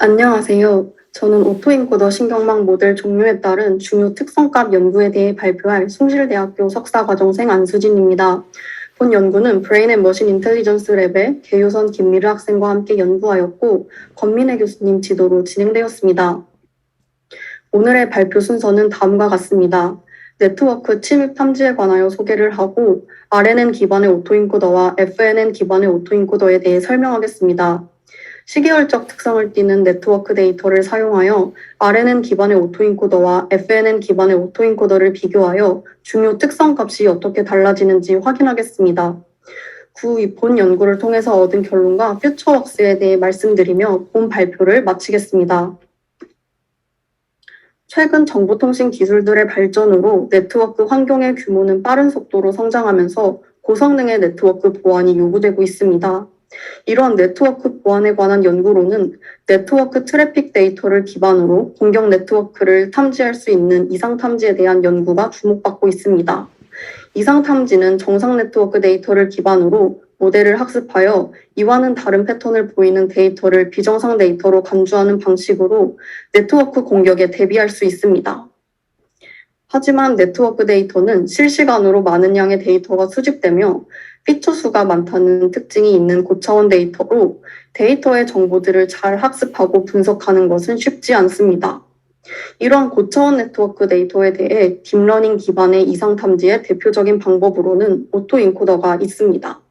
안녕하세요. 저는 오토인코더 신경망 모델 종류에 따른 중요 특성값 연구에 대해 발표할 숭실대학교 석사과정생 안수진입니다. 본 연구는 브레인 앤 머신 인텔리전스 랩의 계효선 김미르 학생과 함께 연구하였고 권민혜 교수님 지도로 진행되었습니다. 오늘의 발표 순서는 다음과 같습니다. 네트워크 침입 탐지에 관하여 소개를 하고 RNN 기반의 오토인코더와 FNN 기반의 오토인코더에 대해 설명하겠습니다. 시계열적 특성을 띠는 네트워크 데이터를 사용하여 RNN 기반의 오토인코더와 FNN 기반의 오토인코더를 비교하여 중요 특성 값이 어떻게 달라지는지 확인하겠습니다. 본 연구를 통해서 얻은 결론과 퓨처웍스에 대해 말씀드리며 본 발표를 마치겠습니다. 최근 정보통신 기술들의 발전으로 네트워크 환경의 규모는 빠른 속도로 성장하면서 고성능의 네트워크 보안이 요구되고 있습니다. 이러한 네트워크 보안에 관한 연구로는 네트워크 트래픽 데이터를 기반으로 공격 네트워크를 탐지할 수 있는 이상 탐지에 대한 연구가 주목받고 있습니다. 이상 탐지는 정상 네트워크 데이터를 기반으로 모델을 학습하여 이와는 다른 패턴을 보이는 데이터를 비정상 데이터로 간주하는 방식으로 네트워크 공격에 대비할 수 있습니다. 하지만 네트워크 데이터는 실시간으로 많은 양의 데이터가 수집되며 피처 수가 많다는 특징이 있는 고차원 데이터로 데이터의 정보들을 잘 학습하고 분석하는 것은 쉽지 않습니다. 이러한 고차원 네트워크 데이터에 대해 딥러닝 기반의 이상 탐지의 대표적인 방법으로는 오토인코더가 있습니다.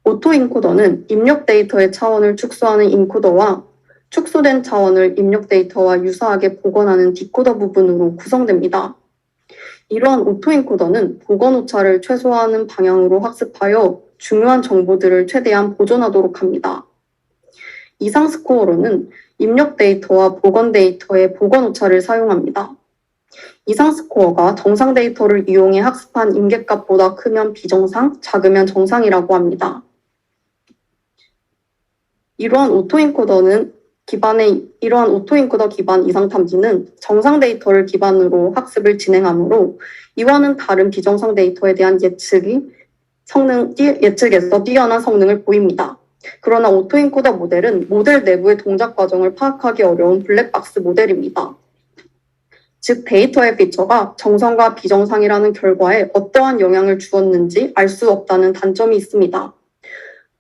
오토인코더는 입력 데이터의 차원을 축소하는 인코더와 축소된 차원을 입력 데이터와 유사하게 복원하는 디코더 부분으로 구성됩니다. 이러한 오토인코더는 복원 오차를 최소화하는 방향으로 학습하여 중요한 정보들을 최대한 보존하도록 합니다. 이상 스코어로는 입력 데이터와 복원 데이터의 복원 오차를 사용합니다. 이상 스코어가 정상 데이터를 이용해 학습한 임계값보다 크면 비정상, 작으면 정상이라고 합니다. 이러한 오토인코더 기반 이상 탐지는 정상 데이터를 기반으로 학습을 진행하므로 이와는 다른 비정상 데이터에 대한 예측에서 뛰어난 성능을 보입니다. 그러나 오토인코더 모델은 모델 내부의 동작 과정을 파악하기 어려운 블랙박스 모델입니다. 즉 데이터의 피처가 정상과 비정상이라는 결과에 어떠한 영향을 주었는지 알 수 없다는 단점이 있습니다.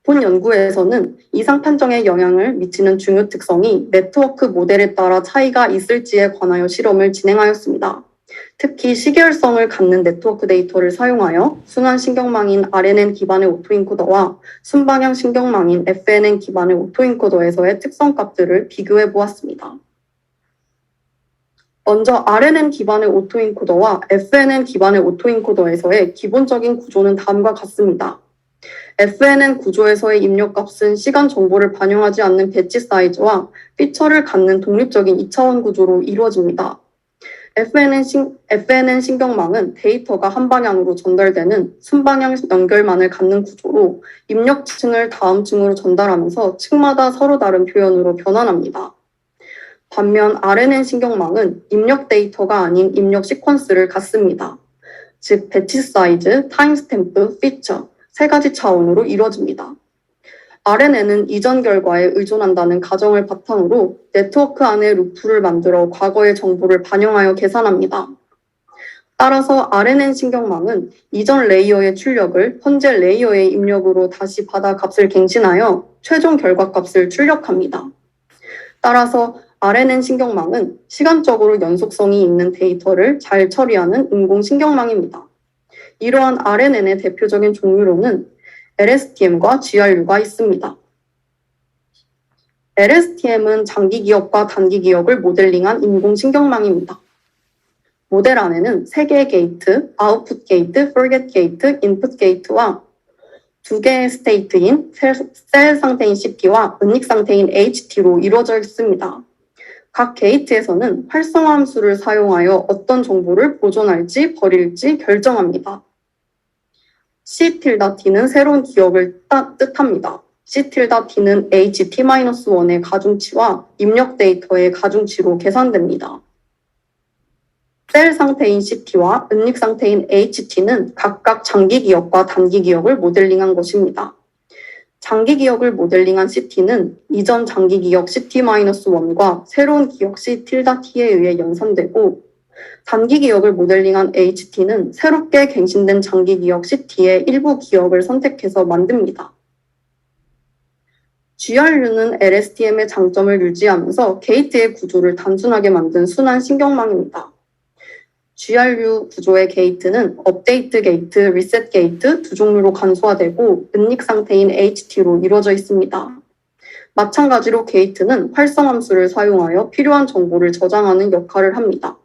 본 연구에서는 이상 판정에 영향을 미치는 중요 특성이 네트워크 모델에 따라 차이가 있을지에 관하여 실험을 진행하였습니다. 특히 시계열성을 갖는 네트워크 데이터를 사용하여 순환 신경망인 RNN 기반의 오토인코더와 순방향 신경망인 FNN 기반의 오토인코더에서의 특성값들을 비교해 보았습니다. 먼저 RNN 기반의 오토인코더와 FNN 기반의 오토인코더에서의 기본적인 구조는 다음과 같습니다. FNN 구조에서의 입력값은 시간 정보를 반영하지 않는 배치 사이즈와 피처를 갖는 독립적인 2차원 구조로 이루어집니다. FNN 신경망은 데이터가 한 방향으로 전달되는 순방향 연결만을 갖는 구조로 입력 층을 다음 층으로 전달하면서 층마다 서로 다른 표현으로 변환합니다. 반면 RNN 신경망은 입력 데이터가 아닌 입력 시퀀스를 갖습니다. 즉 배치 사이즈, 타임스탬프, 피처 세 가지 차원으로 이루어집니다. RNN은 이전 결과에 의존한다는 가정을 바탕으로 네트워크 안에 루프를 만들어 과거의 정보를 반영하여 계산합니다. 따라서 RNN 신경망은 이전 레이어의 출력을 현재 레이어의 입력으로 다시 받아 값을 갱신하여 최종 결과 값을 출력합니다. 따라서 RNN 신경망은 시간적으로 연속성이 있는 데이터를 잘 처리하는 인공신경망입니다. 이러한 RNN의 대표적인 종류로는 LSTM과 GRU가 있습니다. LSTM은 장기 기억과 단기 기억을 모델링한 인공신경망입니다. 모델 안에는 3개의 게이트, 아웃풋 게이트, forget 게이트, 인풋 게이트와 2개의 스테이트인 셀 상태인 CP와 은닉 상태인 HT로 이루어져 있습니다. 각 게이트에서는 활성화 함수를 사용하여 어떤 정보를 보존할지 버릴지 결정합니다. C-T는 새로운 기억을 뜻합니다. C-T는 HT-1의 가중치와 입력 데이터의 가중치로 계산됩니다. 셀 상태인 CP와 은닉 상태인 HT는 각각 장기 기억과 단기 기억을 모델링한 것입니다. 장기 기억을 모델링한 CT는 이전 장기 기억 CT-1과 새로운 기억 C-T에 의해 연산되고, 단기 기억을 모델링한 HT는 새롭게 갱신된 장기 기억 CT의 일부 기억을 선택해서 만듭니다. GRU는 LSTM의 장점을 유지하면서 게이트의 구조를 단순하게 만든 순환 신경망입니다. GRU 구조의 게이트는 업데이트 게이트, 리셋 게이트 두 종류로 간소화되고 은닉 상태인 HT로 이루어져 있습니다. 마찬가지로 게이트는 활성함수를 사용하여 필요한 정보를 저장하는 역할을 합니다.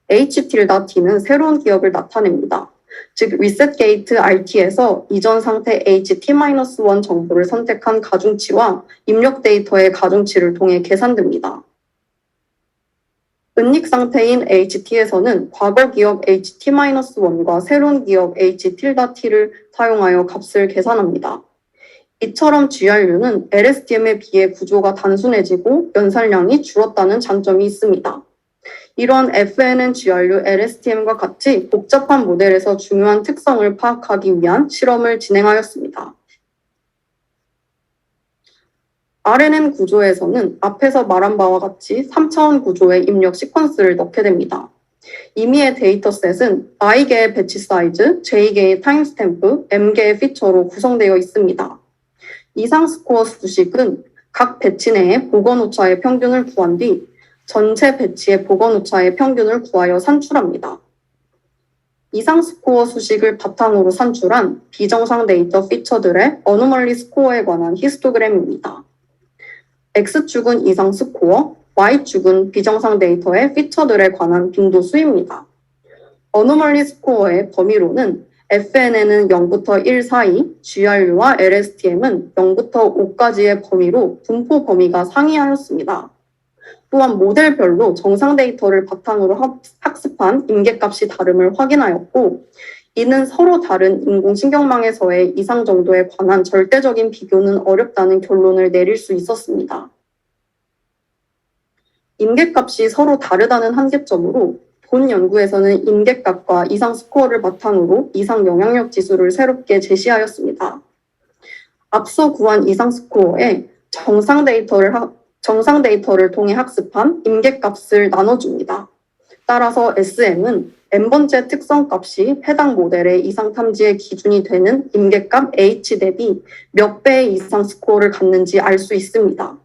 HT는 새로운 기억을 나타냅니다. 즉, 리셋 게이트 RT에서 이전 상태 HT-1 정보를 선택한 가중치와 입력 데이터의 가중치를 통해 계산됩니다. 은닉 상태인 HT에서는 과거 기억 HT-1과 새로운 기억 HT-T를 사용하여 값을 계산합니다. 이처럼 GRU는 LSTM에 비해 구조가 단순해지고 연산량이 줄었다는 장점이 있습니다. 이러한 FNN GRU LSTM과 같이 복잡한 모델에서 중요한 특성을 파악하기 위한 실험을 진행하였습니다. RNN 구조에서는 앞에서 말한 바와 같이 3차원 구조의 입력 시퀀스를 넣게 됩니다. 임의의 데이터셋은 i개의 배치 사이즈, j개의 타임스탬프, m개의 피처로 구성되어 있습니다. 이상 스코어 수식은 각 배치 내의 복원 오차의 평균을 구한 뒤 전체 배치의 복원 오차의 평균을 구하여 산출합니다. 이상 스코어 수식을 바탕으로 산출한 비정상 데이터 피처들의 어노멀리 스코어에 관한 히스토그램입니다. X축은 이상 스코어, Y축은 비정상 데이터의 피처들에 관한 빈도수입니다. 어노멀리 스코어의 범위로는 FNN은 0부터 1 사이, GRU와 LSTM은 0부터 5까지의 범위로 분포 범위가 상이하였습니다. 또한 모델별로 정상 데이터를 바탕으로 학습한 임계값이 다름을 확인하였고, 이는 서로 다른 인공신경망에서의 이상 정도에 관한 절대적인 비교는 어렵다는 결론을 내릴 수 있었습니다. 임계값이 서로 다르다는 한계점으로 본 연구에서는 임계값과 이상 스코어를 바탕으로 이상 영향력 지수를 새롭게 제시하였습니다. 앞서 구한 이상 스코어에 정상 데이터를 통해 학습한 임계값을 나눠줍니다. 따라서 SM은 n번째 특성값이 해당 모델의 이상 탐지의 기준이 되는 임계값 H 대비 몇 배의 이상 스코어를 갖는지 알 수 있습니다.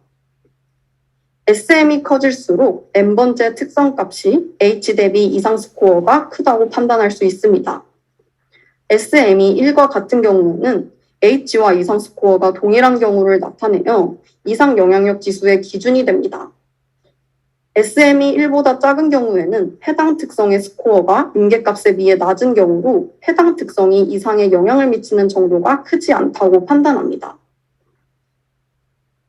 SM이 커질수록 n번째 특성값이 H 대비 이상 스코어가 크다고 판단할 수 있습니다. SM이 1과 같은 경우는 H와 이상 스코어가 동일한 경우를 나타내며 이상 영향력 지수의 기준이 됩니다. SM이 1보다 작은 경우에는 해당 특성의 스코어가 임계값에 비해 낮은 경우로 해당 특성이 이상에 영향을 미치는 정도가 크지 않다고 판단합니다.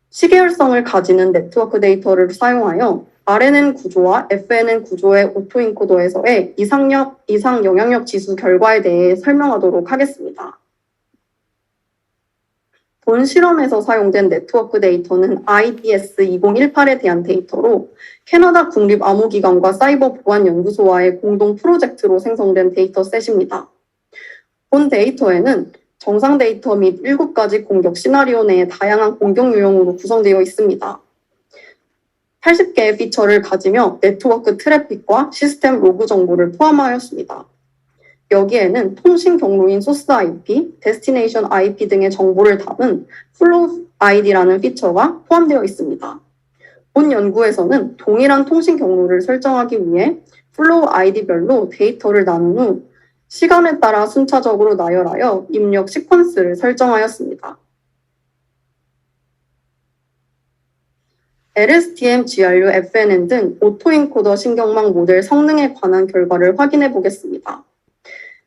시계열성을 가지는 네트워크 데이터를 사용하여 RNN 구조와 FNN 구조의 오토인코더에서의 이상 영향력 지수 결과에 대해 설명하도록 하겠습니다. 본 실험에서 사용된 네트워크 데이터는 IBS 2018에 대한 데이터로 캐나다 국립암호기관과 사이버 보안연구소와의 공동 프로젝트로 생성된 데이터셋입니다. 본 데이터에는 정상 데이터 및 7가지 공격 시나리오 내의 다양한 공격 유형으로 구성되어 있습니다. 80개의 피처를 가지며 네트워크 트래픽과 시스템 로그 정보를 포함하였습니다. 여기에는 통신 경로인 소스 IP, 데스티네이션 IP 등의 정보를 담은 플로우 ID라는 피처가 포함되어 있습니다. 본 연구에서는 동일한 통신 경로를 설정하기 위해 플로우 ID별로 데이터를 나눈 후 시간에 따라 순차적으로 나열하여 입력 시퀀스를 설정하였습니다. LSTM, GRU, FNN 등 오토인코더 신경망 모델 성능에 관한 결과를 확인해 보겠습니다.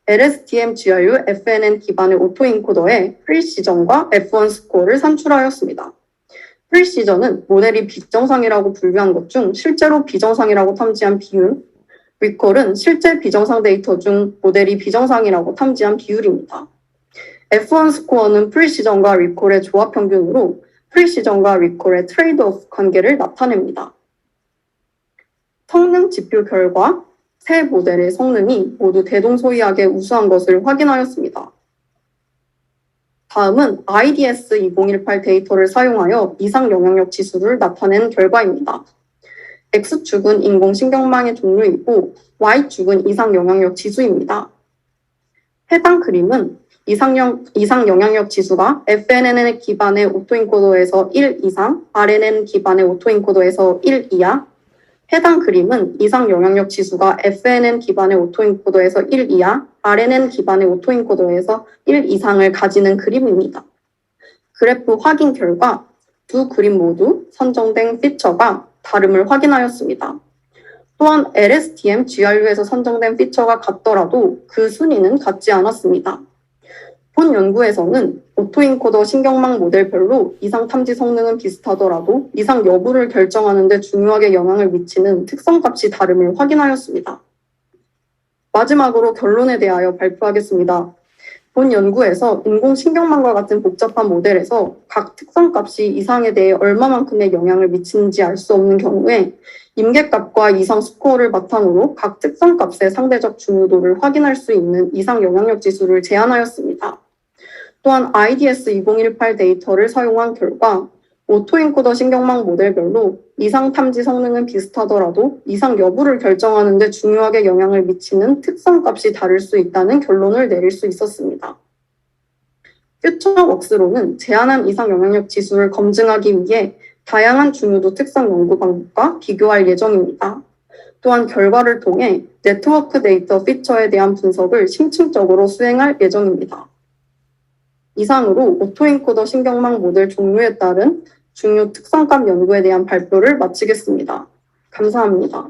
LSTM, GRU, FNN 기반의 오토인코더에 프리시전과 F1 스코어를 산출하였습니다. 프리시전은 모델이 비정상이라고 분류한 것 중 실제로 비정상이라고 탐지한 비율, 리콜은 실제 비정상 데이터 중 모델이 비정상이라고 탐지한 비율입니다. F1 스코어는 프리시전과 리콜의 조합 평균으로 프리시전과 리콜의 트레이드오프 관계를 나타냅니다. 성능 지표 결과 세 모델의 성능이 모두 대동소이하게 우수한 것을 확인하였습니다. 다음은 IDS 2018 데이터를 사용하여 이상 영향력 지수를 나타낸 결과입니다. X축은 인공신경망의 종류이고 Y축은 이상 영향력 지수입니다. 해당 그림은 이상 영향력 지수가 FNN 기반의 오토인코더에서 1 이상, RNN 기반의 오토인코더에서 1 이하, 해당 그림은 이상 영향력 지수가 FNN 기반의 오토인코더에서 1 이하, RNN 기반의 오토인코더에서 1 이상을 가지는 그림입니다. 그래프 확인 결과 두 그림 모두 선정된 피처가 다름을 확인하였습니다. 또한 LSTM GRU에서 선정된 피처가 같더라도 그 순위는 같지 않았습니다. 본 연구에서는 오토인코더 신경망 모델별로 이상 탐지 성능은 비슷하더라도 이상 여부를 결정하는 데 중요하게 영향을 미치는 특성값이 다름을 확인하였습니다. 마지막으로 결론에 대하여 발표하겠습니다. 본 연구에서 인공신경망과 같은 복잡한 모델에서 각 특성값이 이상에 대해 얼마만큼의 영향을 미치는지 알 수 없는 경우에 임계값과 이상 스코어를 바탕으로 각 특성값의 상대적 중요도를 확인할 수 있는 이상 영향력 지수를 제안하였습니다. 또한 IDS 2018 데이터를 사용한 결과 오토인코더 신경망 모델별로 이상 탐지 성능은 비슷하더라도 이상 여부를 결정하는 데 중요하게 영향을 미치는 특성값이 다를 수 있다는 결론을 내릴 수 있었습니다. 퓨처웍스로는 제한한 이상 영향력 지수를 검증하기 위해 다양한 중요도 특성 연구 방법과 비교할 예정입니다. 또한 결과를 통해 네트워크 데이터 피처에 대한 분석을 심층적으로 수행할 예정입니다. 이상으로 오토인코더 신경망 모델 종류에 따른 중요 특성값 연구에 대한 발표를 마치겠습니다. 감사합니다.